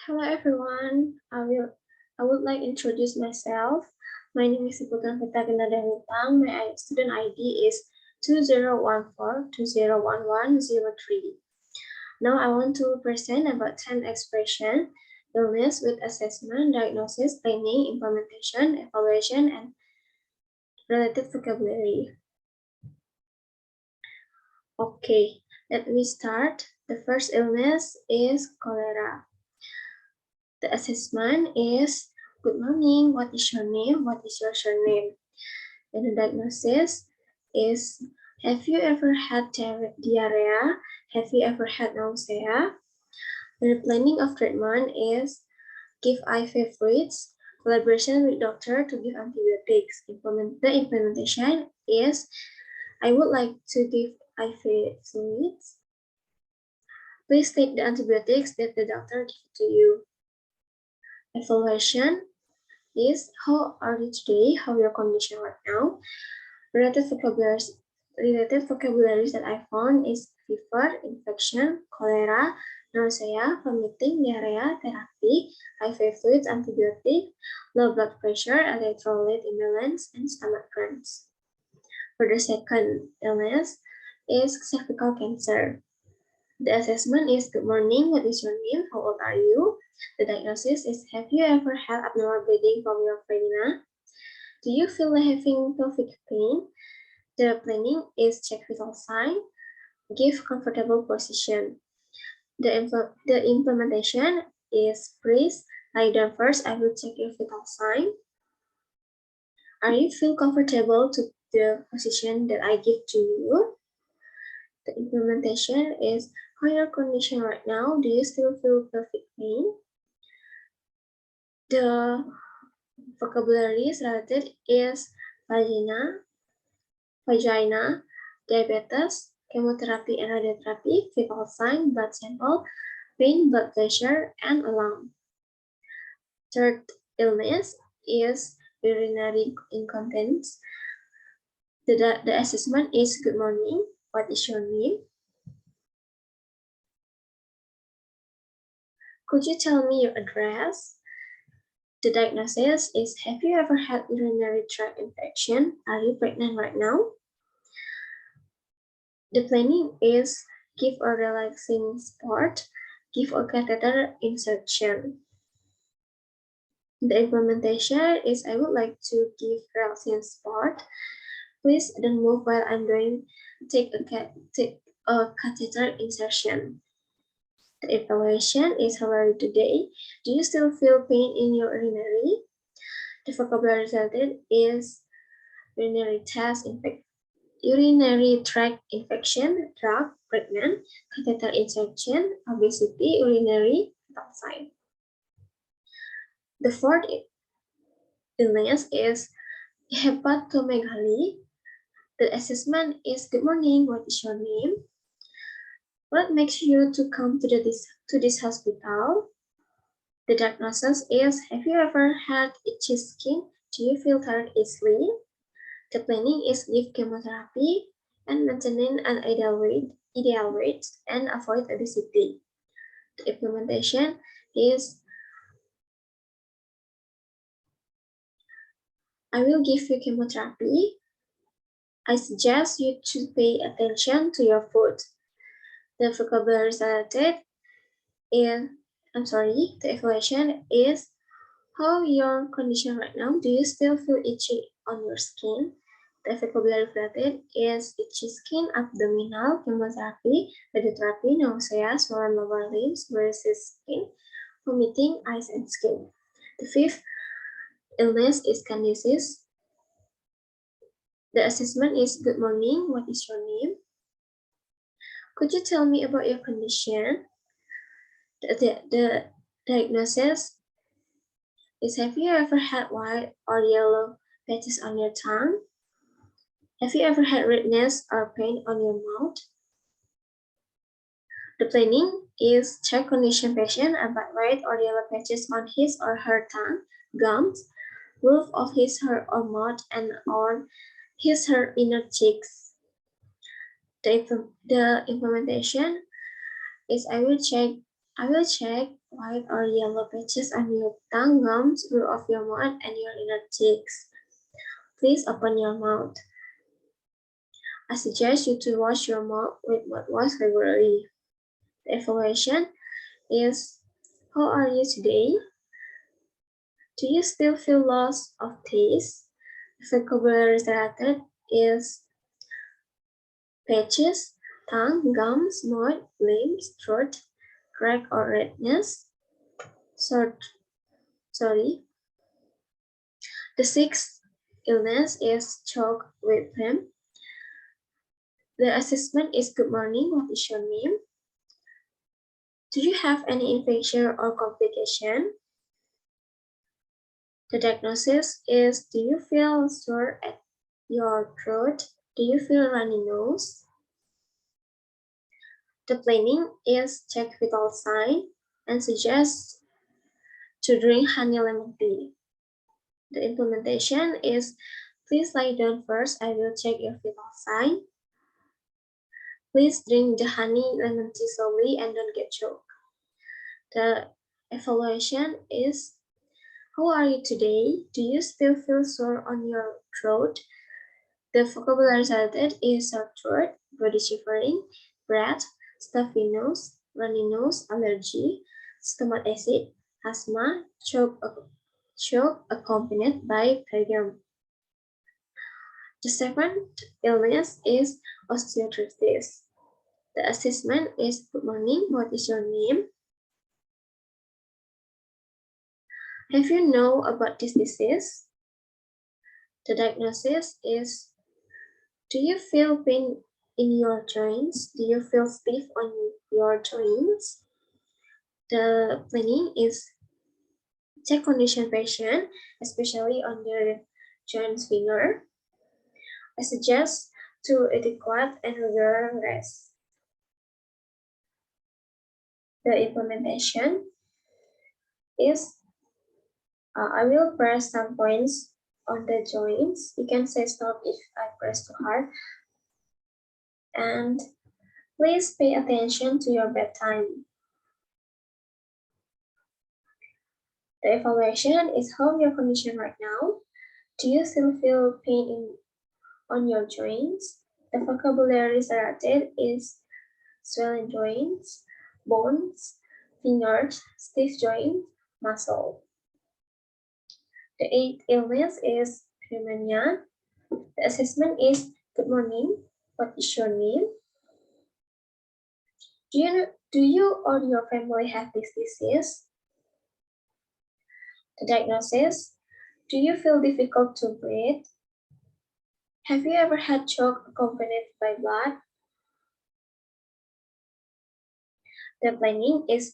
Hello everyone. I would like to introduce myself. My name is Putu Ginardiah Wintang. My student ID is 2014201103. Now I want to present about 10 expression, illness with assessment, diagnosis, planning, implementation, evaluation, and related vocabulary. Okay, let me start. The first illness is cholera. The assessment is, good morning, what is your name? What is your surname? And the diagnosis is, have you ever had diarrhea? Have you ever had nausea? The planning of treatment is, give IV fluids, collaboration with doctor to give antibiotics. The implementation is, I would like to give IV fluids. Please take the antibiotics that the doctor gives to you. Evaluation is, how are you today? How your condition right now? Related vocabularies that I found is fever, infection, cholera, nausea, vomiting, diarrhea, therapy, IV fluids, antibiotic, low blood pressure, electrolyte imbalance, and stomach cramps. For the second illness is cervical cancer. The assessment is, good morning, what is your name? How old are you? The diagnosis is, have you ever had abnormal bleeding from your vagina? Do you feel like having pelvic pain? The planning is, check vital sign, give comfortable position. The implementation is, please lie down first, I will check your vital sign. Are you feel comfortable to the position that I give to you? The implementation is, how your condition right now? Do you still feel pelvic pain? The vocabularies related is vagina, diabetes, chemotherapy and radiotherapy, vital sign, blood sample, pain, blood pressure, and alarm. Third illness is urinary incontinence. The assessment is, good morning, what is your name? Could you tell me your address? The diagnosis is, have you ever had urinary tract infection? Are you pregnant right now? The planning is, give a relaxing sport, give a catheter insertion. The implementation is, I would like to give relaxing sport. Please don't move while I'm doing take a catheter insertion. The evaluation is, how are you today? Do you still feel pain in your urinary? The vocabulary resulted is urinary tract infection, drug, pregnant, catheter insertion, obesity, urinary vital sign. The fourth illness is hepatomegaly. The assessment is, good morning, what is your name? What makes you to come to this hospital? The diagnosis is, have you ever had itchy skin? Do you feel tired easily? The planning is, give chemotherapy and maintaining an ideal weight and avoid obesity. The implementation is, I will give you chemotherapy. I suggest you to pay attention to your food. The vocabulary related is, the evaluation is, how your condition right now? Do you still feel itchy on your skin? The vocabulary related is, itchy skin, abdominal, chemotherapy, radiotherapy, nausea, swollen lower limbs, varices skin, vomiting, eyes, and skin. The fifth illness is skin disease. The assessment is, good morning, what is your name? Could you tell me about your condition? The diagnosis is, have you ever had white or yellow patches on your tongue? Have you ever had redness or pain on your mouth? The planning is, check condition patient about white or yellow patches on his or her tongue, gums, roof of his or her mouth, and on his or her inner cheeks. The implementation is, I will check I will check white or yellow patches on your tongue, gums, roof of your mouth, and your inner cheeks. Please open your mouth. I suggest you to wash your mouth with mouthwash regularly. The evaluation is, how are you today? Do you still feel loss of taste? The vocabulary selected is patches, tongue, gums, mouth, lips, throat, crack or redness. Sorry. The sixth illness is choke with phlegm. The assessment is good morning, what is your name? Do you have any infection or complication? The diagnosis is, do you feel sore at your throat? Do you feel runny nose? The planning is check vital sign and suggest to drink honey lemon tea. The implementation is, please lie down first, I will check your vital sign. Please drink the honey lemon tea slowly and don't get choked. The evaluation is, how are you today? Do you still feel sore on your throat? The vocabulary selected is sore throat, body shivering, breath, stuffy nose, runny nose, allergy, stomach acid, asthma, choke accompanied by pregame. The seventh illness is osteoarthritis. The assessment is, good morning, what is your name? Have you know about this disease? The diagnosis is, do you feel pain in your joints? Do you feel stiff on your joints? The planning is check condition patient, especially on their joints finger. I suggest to adequate and regular rest. The implementation is, I will press some points on the joints. You can say stop if I press too hard. And please pay attention to your bedtime. The evaluation is, how your condition right now? Do you still feel pain on your joints? The vocabulary selected is swollen joints, bones, fingers, stiff joints, muscle. The eighth illness is pneumonia. The assessment is, good morning, what is your name? Do you or your family have this disease? The diagnosis, do you feel difficult to breathe? Have you ever had choke accompanied by blood? The planning is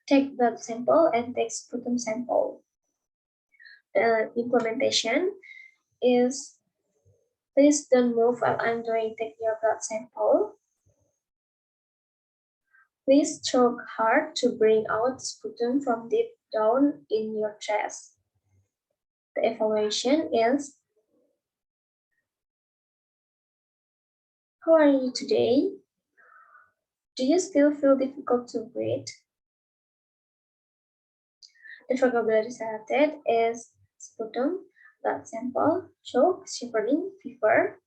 take blood sample and take sputum sample. The implementation is, please don't move while I'm doing take your blood sample. Please choke hard to bring out sputum from deep down in your chest. The evaluation is, how are you today? Do you still feel difficult to breathe? The vocabulary selected is sputum, blood sample, choke, shivering, fever,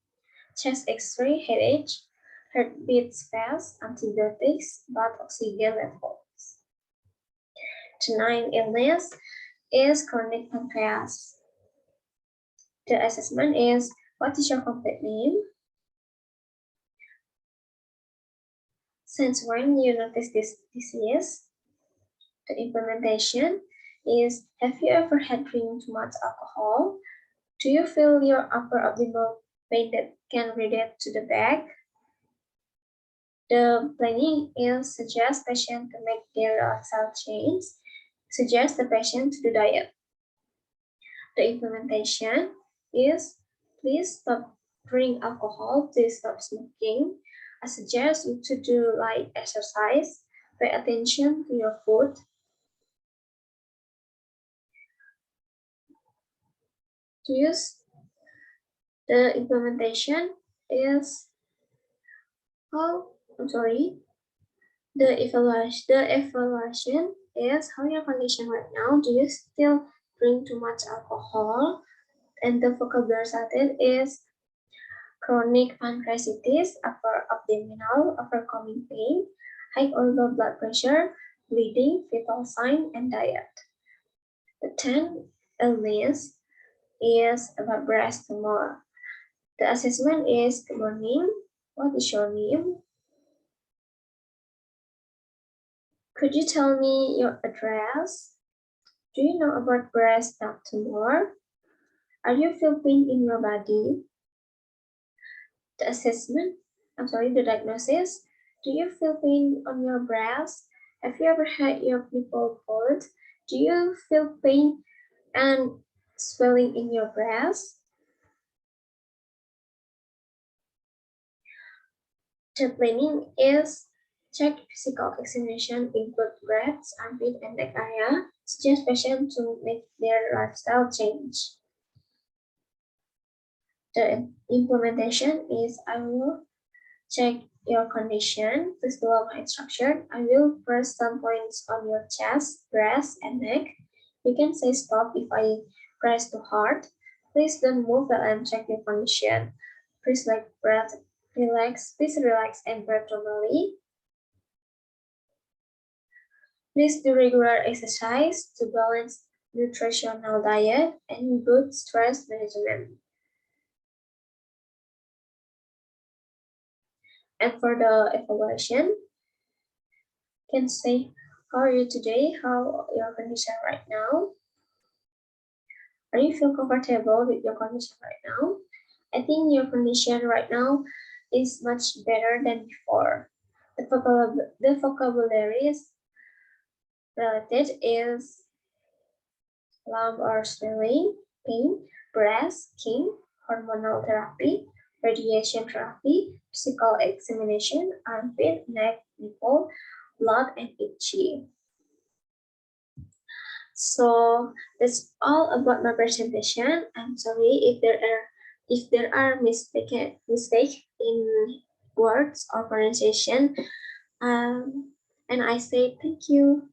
chest x-ray, headache, heartbeat fast, antibiotics, blood oxygen levels. The ninth illness is chronic pancreas. The assessment is, what is your complete name? Since when you notice this disease? The implementation is, have you ever had drinking too much alcohol? Do you feel your upper abdominal pain that can relate to the back? The planning is, suggest patient to make their lifestyle change. Suggest the patient to do diet. The implementation is, please stop drinking alcohol, please stop smoking. I suggest you to do light exercise, pay attention to your food. To use the implementation is, The evaluation is how your condition right now. Do you still drink too much alcohol? And the vocabulary cited is chronic pancreatitis, upper abdominal, overcoming pain, high or low blood pressure, bleeding, vital sign, and diet. The 10th illness is about breast tumor. The assessment is, good morning, what is your name? Could you tell me your address? Do you know about breast tumor? Are you feel pain in your body? The diagnosis. Do you feel pain on your breast? Have you ever had your nipple pulled? Do you feel pain and swelling in your breast? The planning is check physical examination, include breasts, armpit, and neck area. Suggest patients to make their lifestyle change. The implementation is I will check your condition. Please follow my instruction. I will press some points on your chest, breast, and neck. You can say stop if I press too hard. Please don't move while I'm checking your condition. Please Please relax and breathe normally. Please do regular exercise to balance nutritional diet and good stress management. And for the evaluation, can say, how are you today? How your condition right now? Are you feel comfortable with your condition right now? I think your condition right now is much better than before. The vocabularies related is lumbar swelling, pain, breast, skin, hormonal therapy, radiation therapy, physical examination, armpit, neck, nipple, blood, and itchy. So that's all about my presentation. I'm sorry if there are mistake in words or pronunciation. And I say thank you.